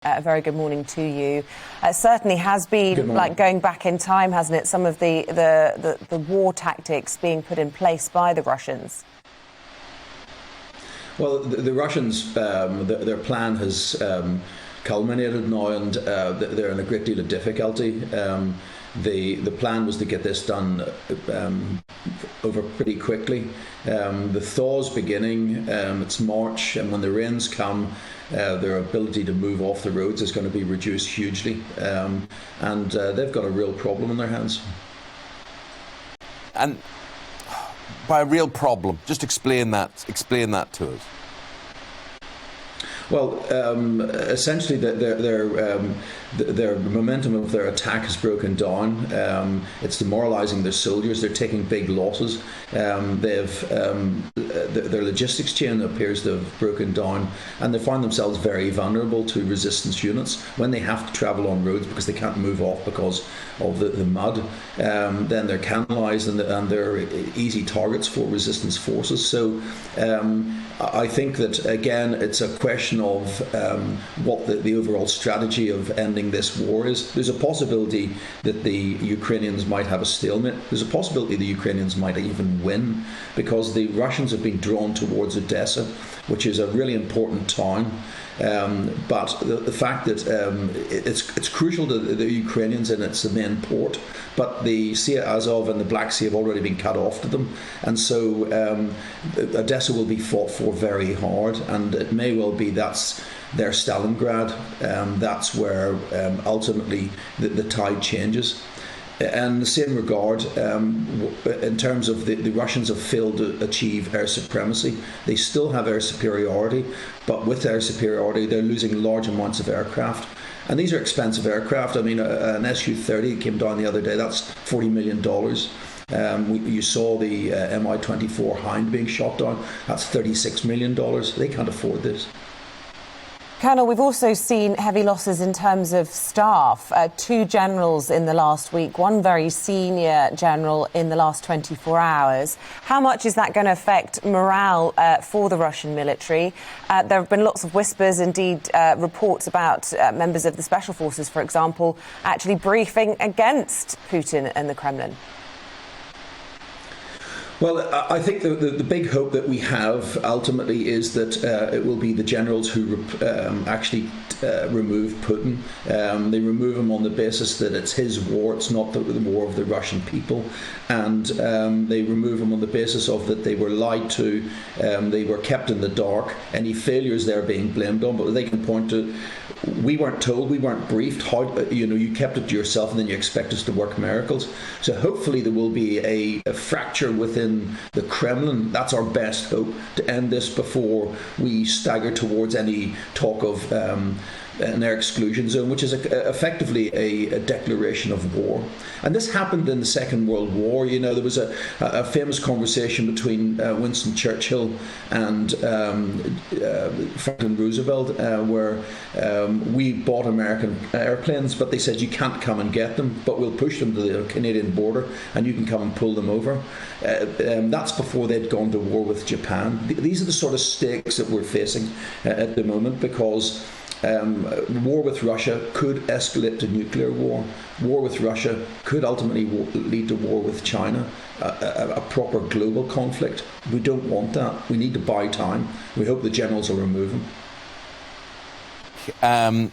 A very good morning to you. It certainly has been like going back in time, hasn't it? Some of the war tactics being put in place by the Russians. Well, the Russians, their plan has culminated now, and they're in a great deal of difficulty. The plan was to get this done over pretty quickly. The thaw's beginning. It's March, and when the rains come, their ability to move off the roads is going to be reduced hugely, and they've got a real problem on their hands. And by a real problem, just explain that to us. Well, essentially, their momentum of their attack has broken down. It's demoralising their soldiers. They're taking big losses. Their logistics chain appears to have broken down, and they find themselves very vulnerable to resistance units when they have to travel on roads because they can't move off because of the mud. Then they're canalised and they're easy targets for resistance forces. So I think that, again, it's a question of what the overall strategy of ending this war is. There's a possibility that the Ukrainians might have a stalemate. There's a possibility the Ukrainians might even win, because the Russians have been drawn towards Odessa, which is a really important town. But the fact that it's crucial to the Ukrainians, and it's the main port, but the Sea of Azov and the Black Sea have already been cut off to them, and so Odessa will be fought for very hard, and it may well be that's their Stalingrad. That's where ultimately the tide changes. And in the same regard, in terms of the Russians have failed to achieve air supremacy. They still have air superiority, but with air superiority, they're losing large amounts of aircraft. And these are expensive aircraft. I mean, an Su-30 came down the other day. That's $40 million. You saw the Mi-24 Hind being shot down. That's $36 million. They can't afford this. Colonel, we've also seen heavy losses in terms of staff. 2 generals in the last week, 1 very senior general in the last 24 hours. How much is that going to affect morale for the Russian military? There have been lots of whispers, indeed reports about members of the special forces, for example, actually briefing against Putin and the Kremlin. Well, I think the big hope that we have ultimately is that it will be the generals who actually remove Putin. They remove him on the basis that it's his war, it's not the war of the Russian people. And they remove him on the basis of that they were lied to, they were kept in the dark. Any failures they're being blamed on, but they can point to, we weren't told, we weren't briefed, how, you kept it to yourself and then you expect us to work miracles. So hopefully there will be a fracture within the Kremlin. That's our best hope, to end this before we stagger towards any talk of an air exclusion zone, which is effectively a declaration of war. And this happened in the Second World War. There was a famous conversation between Winston Churchill and Franklin Roosevelt where we bought American airplanes, but they said you can't come and get them, but we'll push them to the Canadian border and you can come and pull them over. That's before they'd gone to war with Japan. These are the sort of stakes that we're facing at the moment, because war with Russia could escalate to nuclear war. War with Russia could ultimately lead to war with China, a proper global conflict. We don't want that. We need to buy time. We hope the generals will remove him.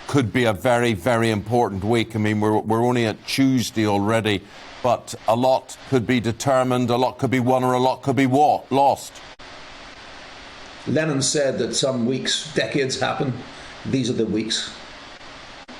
Could be a very, very important week. I mean, we're only at Tuesday already, but a lot could be determined, a lot could be won, or a lot could be lost. Lenin said that some weeks, decades happen. These are the weeks.